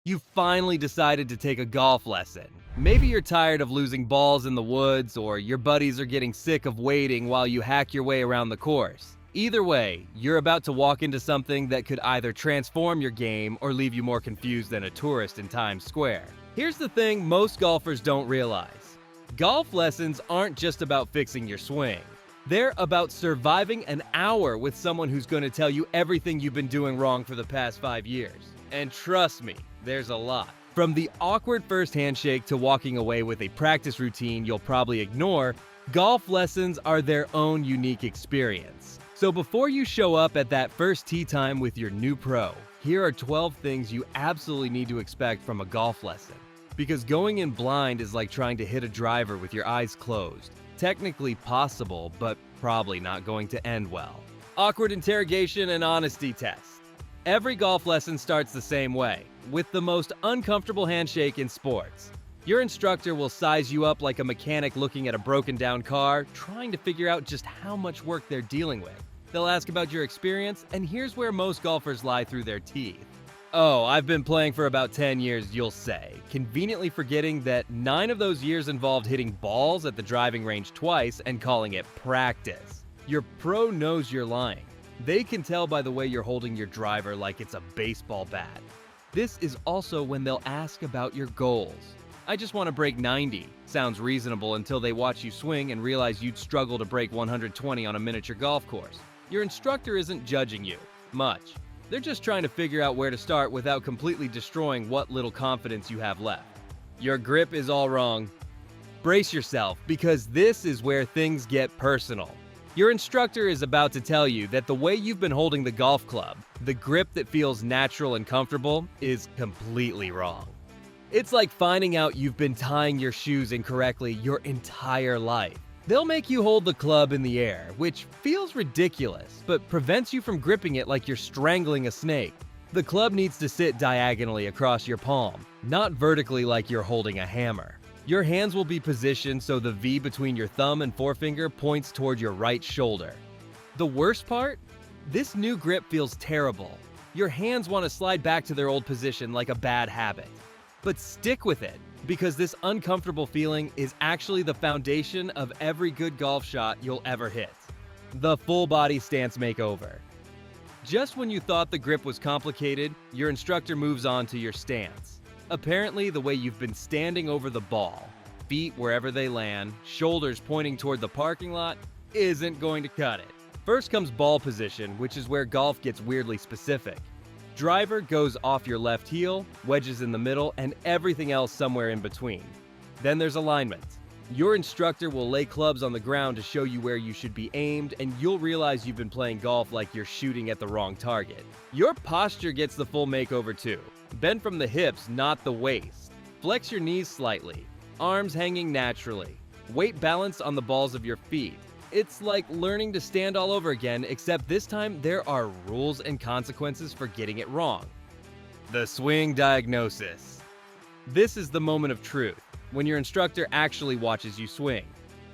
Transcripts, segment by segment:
You finally decided to take a golf lesson. Maybe you're tired of losing balls in the woods, or your buddies are getting sick of waiting while you hack your way around the course. Either way, you're about to walk into something that could either transform your game or leave you more confused than a tourist in Times Square. Here's the thing most golfers don't realize. Golf lessons aren't just about fixing your swing. They're about surviving an hour with someone who's going to tell you everything you've been doing wrong for the past 5 years. And trust me, there's a lot. From the awkward first handshake to walking away with a practice routine you'll probably ignore, golf lessons are their own unique experience. So before you show up at that first tee time with your new pro, here are 12 things you absolutely need to expect from a golf lesson. Because going in blind is like trying to hit a driver with your eyes closed. Technically possible, but probably not going to end well. Awkward interrogation and honesty test. Every golf lesson starts the same way, with the most uncomfortable handshake in sports. Your instructor will size you up like a mechanic looking at a broken down car, trying to figure out just how much work they're dealing with. They'll ask about your experience, and here's where most golfers lie through their teeth. Oh, I've been playing for about 10 years, you'll say, conveniently forgetting that 9 of those years involved hitting balls at the driving range twice and calling it practice. Your pro knows you're lying. They can tell by the way you're holding your driver like it's a baseball bat. This is also when they'll ask about your goals. I just want to break 90. Sounds reasonable until they watch you swing and realize you'd struggle to break 120 on a miniature golf course. Your instructor isn't judging you much. They're just trying to figure out where to start without completely destroying what little confidence you have left. Your grip is all wrong. Brace yourself, because this is where things get personal. Your instructor is about to tell you that the way you've been holding the golf club, the grip that feels natural and comfortable, is completely wrong. It's like finding out you've been tying your shoes incorrectly your entire life. They'll make you hold the club in the air, which feels ridiculous, but prevents you from gripping it like you're strangling a snake. The club needs to sit diagonally across your palm, not vertically like you're holding a hammer. Your hands will be positioned so the V between your thumb and forefinger points toward your right shoulder. The worst part? This new grip feels terrible. Your hands want to slide back to their old position like a bad habit. But stick with it, because this uncomfortable feeling is actually the foundation of every good golf shot you'll ever hit. The full body stance makeover. Just when you thought the grip was complicated, your instructor moves on to your stance. Apparently, the way you've been standing over the ball, feet wherever they land, shoulders pointing toward the parking lot, isn't going to cut it. First comes ball position, which is where golf gets weirdly specific. Driver goes off your left heel, wedges in the middle, and everything else somewhere in between. Then there's alignment. Your instructor will lay clubs on the ground to show you where you should be aimed, and you'll realize you've been playing golf like you're shooting at the wrong target. Your posture gets the full makeover too. Bend from the hips, not the waist. Flex your knees slightly. Arms hanging naturally. Weight balance on the balls of your feet. It's like learning to stand all over again, except this time there are rules and consequences for getting it wrong. The swing diagnosis. This is the moment of truth, when your instructor actually watches you swing.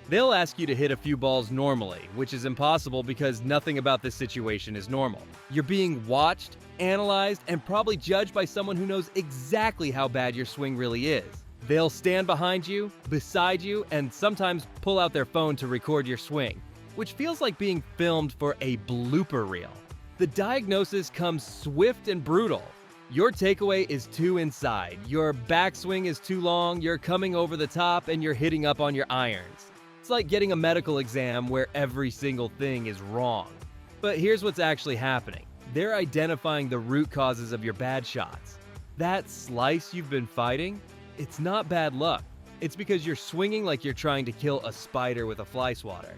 They'll ask you to hit a few balls normally, which is impossible because nothing about this situation is normal. You're being watched, analyzed, and probably judged by someone who knows exactly how bad your swing really is. They'll stand behind you, beside you, and sometimes pull out their phone to record your swing, which feels like being filmed for a blooper reel. The diagnosis comes swift and brutal. Your takeaway is too inside, your backswing is too long, you're coming over the top, and you're hitting up on your irons. It's like getting a medical exam where every single thing is wrong. But here's what's actually happening. They're identifying the root causes of your bad shots. That slice you've been fighting? It's not bad luck. It's because you're swinging like you're trying to kill a spider with a fly swatter.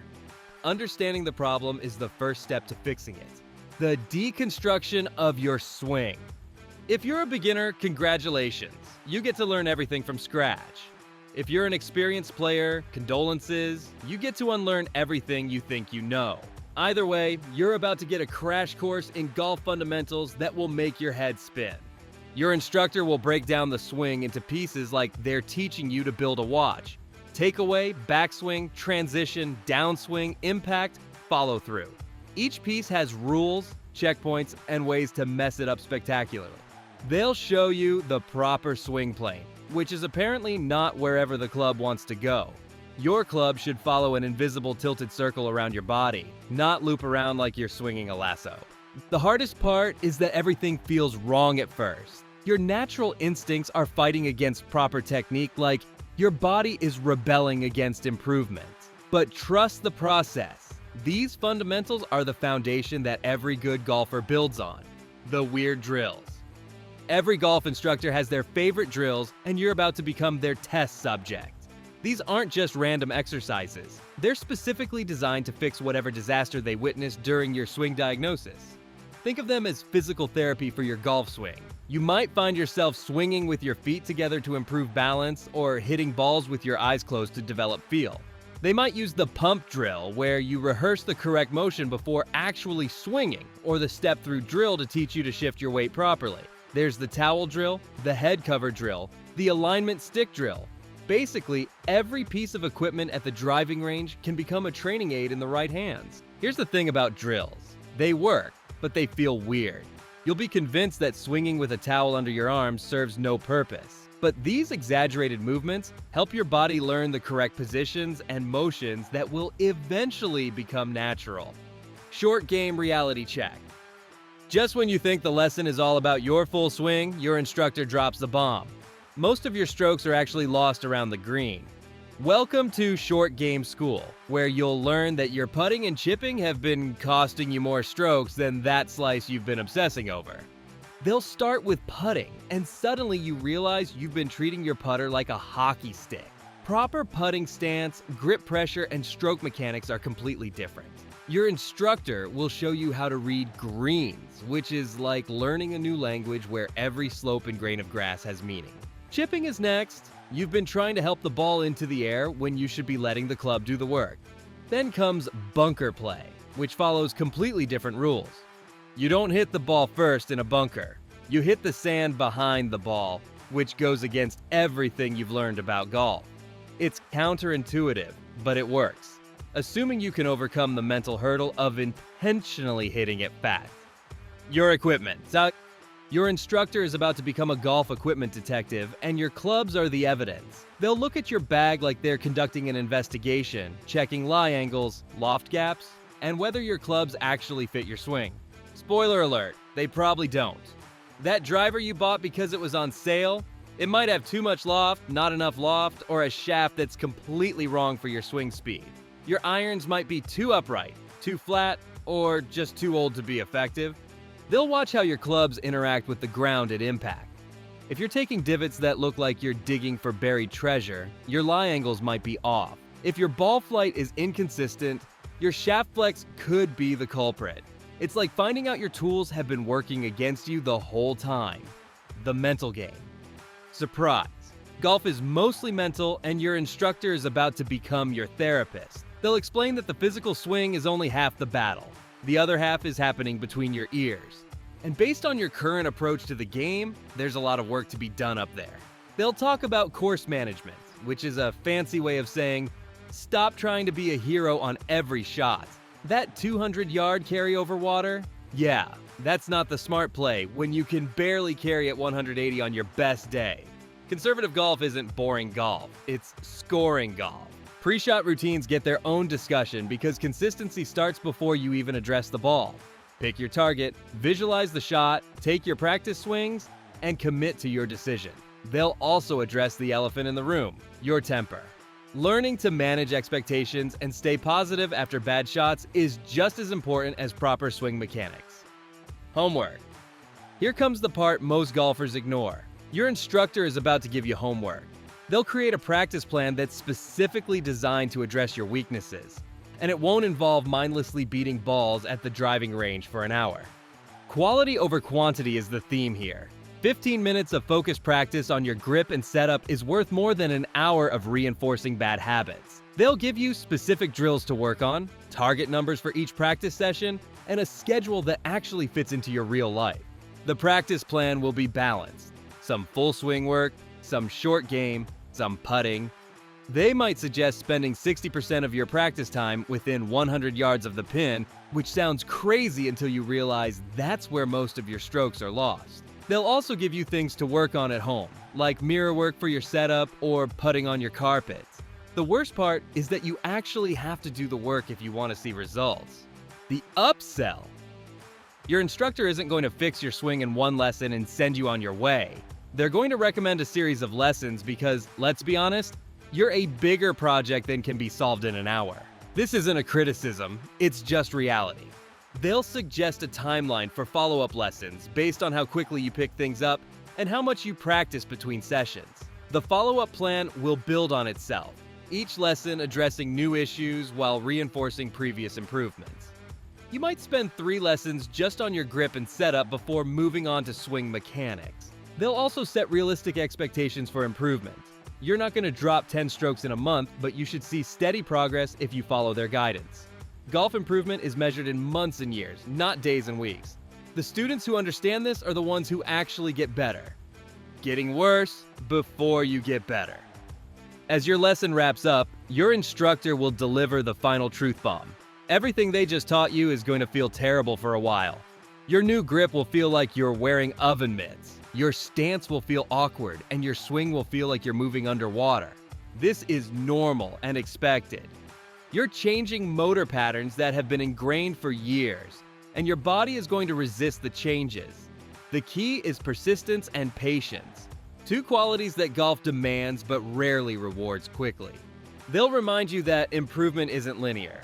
Understanding the problem is the first step to fixing it. The deconstruction of your swing. If you're a beginner, congratulations. You get to learn everything from scratch. If you're an experienced player, condolences. You get to unlearn everything you think you know. Either way, you're about to get a crash course in golf fundamentals that will make your head spin. Your instructor will break down the swing into pieces like they're teaching you to build a watch. Takeaway, backswing, transition, downswing, impact, follow through. Each piece has rules, checkpoints, and ways to mess it up spectacularly. They'll show you the proper swing plane, which is apparently not wherever the club wants to go. Your club should follow an invisible tilted circle around your body, not loop around like you're swinging a lasso. The hardest part is that everything feels wrong at first. Your natural instincts are fighting against proper technique, like your body is rebelling against improvement. But trust the process. These fundamentals are the foundation that every good golfer builds on. The weird drills. Every golf instructor has their favorite drills, and you're about to become their test subject. These aren't just random exercises. They're specifically designed to fix whatever disaster they witnessed during your swing diagnosis. Think of them as physical therapy for your golf swing. You might find yourself swinging with your feet together to improve balance, or hitting balls with your eyes closed to develop feel. They might use the pump drill, where you rehearse the correct motion before actually swinging, or the step-through drill to teach you to shift your weight properly. There's the towel drill, the head cover drill, the alignment stick drill. Basically, every piece of equipment at the driving range can become a training aid in the right hands. Here's the thing about drills. They work, but they feel weird. You'll be convinced that swinging with a towel under your arms serves no purpose. But these exaggerated movements help your body learn the correct positions and motions that will eventually become natural. Short game reality check. Just when you think the lesson is all about your full swing, your instructor drops the bomb. Most of your strokes are actually lost around the green. Welcome to Short Game School, where you'll learn that your putting and chipping have been costing you more strokes than that slice you've been obsessing over. They'll start with putting, and suddenly you realize you've been treating your putter like a hockey stick. Proper putting stance, grip pressure, and stroke mechanics are completely different. Your instructor will show you how to read greens, which is like learning a new language where every slope and grain of grass has meaning. Chipping is next. You've been trying to help the ball into the air when you should be letting the club do the work. Then comes bunker play, which follows completely different rules. You don't hit the ball first in a bunker. You hit the sand behind the ball, which goes against everything you've learned about golf. It's counterintuitive, but it works, assuming you can overcome the mental hurdle of intentionally hitting it fast. Your equipment. Your instructor is about to become a golf equipment detective, and your clubs are the evidence. They'll look at your bag like they're conducting an investigation, checking lie angles, loft gaps, and whether your clubs actually fit your swing. Spoiler alert, they probably don't. That driver you bought because it was on sale, it might have too much loft, not enough loft, or a shaft that's completely wrong for your swing speed. Your irons might be too upright, too flat, or just too old to be effective. They'll watch how your clubs interact with the ground at impact. If you're taking divots that look like you're digging for buried treasure, your lie angles might be off. If your ball flight is inconsistent, your shaft flex could be the culprit. It's like finding out your tools have been working against you the whole time. The mental game. Surprise! Golf is mostly mental, and your instructor is about to become your therapist. They'll explain that the physical swing is only half the battle. The other half is happening between your ears. And based on your current approach to the game, there's a lot of work to be done up there. They'll talk about course management, which is a fancy way of saying, stop trying to be a hero on every shot. That 200-yard carryover water? Yeah, that's not the smart play when you can barely carry at 180 on your best day. Conservative golf isn't boring golf, it's scoring golf. Pre-shot routines get their own discussion because consistency starts before you even address the ball. Pick your target, visualize the shot, take your practice swings, and commit to your decision. They'll also address the elephant in the room, your temper. Learning to manage expectations and stay positive after bad shots is just as important as proper swing mechanics. Homework. Here comes the part most golfers ignore. Your instructor is about to give you homework. They'll create a practice plan that's specifically designed to address your weaknesses, and it won't involve mindlessly beating balls at the driving range for an hour. Quality over quantity is the theme here. 15 minutes of focused practice on your grip and setup is worth more than an hour of reinforcing bad habits. They'll give you specific drills to work on, target numbers for each practice session, and a schedule that actually fits into your real life. The practice plan will be balanced. Some full swing work, some short game, some putting. They might suggest spending 60% of your practice time within 100 yards of the pin, which sounds crazy until you realize that's where most of your strokes are lost. They'll also give you things to work on at home, like mirror work for your setup or putting on your carpets. The worst part is that you actually have to do the work if you want to see results. The upsell. Your instructor isn't going to fix your swing in one lesson and send you on your way. They're going to recommend a series of lessons because, let's be honest, you're a bigger project than can be solved in an hour. This isn't a criticism, it's just reality. They'll suggest a timeline for follow-up lessons based on how quickly you pick things up and how much you practice between sessions. The follow-up plan will build on itself, each lesson addressing new issues while reinforcing previous improvements. You might spend 3 lessons just on your grip and setup before moving on to swing mechanics. They'll also set realistic expectations for improvement. You're not going to drop 10 strokes in a month, but you should see steady progress if you follow their guidance. Golf improvement is measured in months and years, not days and weeks. The students who understand this are the ones who actually get better. Getting worse before you get better. As your lesson wraps up, your instructor will deliver the final truth bomb. Everything they just taught you is going to feel terrible for a while. Your new grip will feel like you're wearing oven mitts. Your stance will feel awkward, and your swing will feel like you're moving underwater. This is normal and expected. You're changing motor patterns that have been ingrained for years, and your body is going to resist the changes. The key is persistence and patience, 2 qualities that golf demands but rarely rewards quickly. They'll remind you that improvement isn't linear.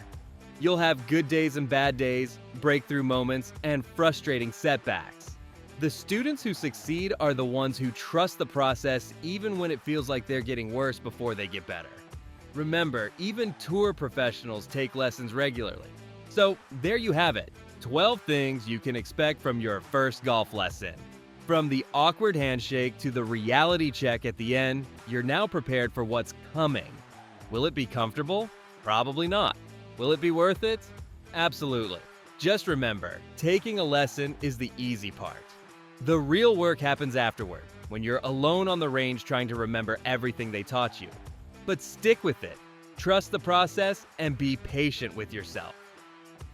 You'll have good days and bad days, breakthrough moments, and frustrating setbacks. The students who succeed are the ones who trust the process even when it feels like they're getting worse before they get better. Remember, even tour professionals take lessons regularly. So there you have it, 12 things you can expect from your first golf lesson. From the awkward handshake to the reality check at the end, you're now prepared for what's coming. Will it be comfortable? Probably not. Will it be worth it? Absolutely. Just remember, taking a lesson is the easy part. The real work happens afterward, when you're alone on the range trying to remember everything they taught you. But stick with it, trust the process, and be patient with yourself.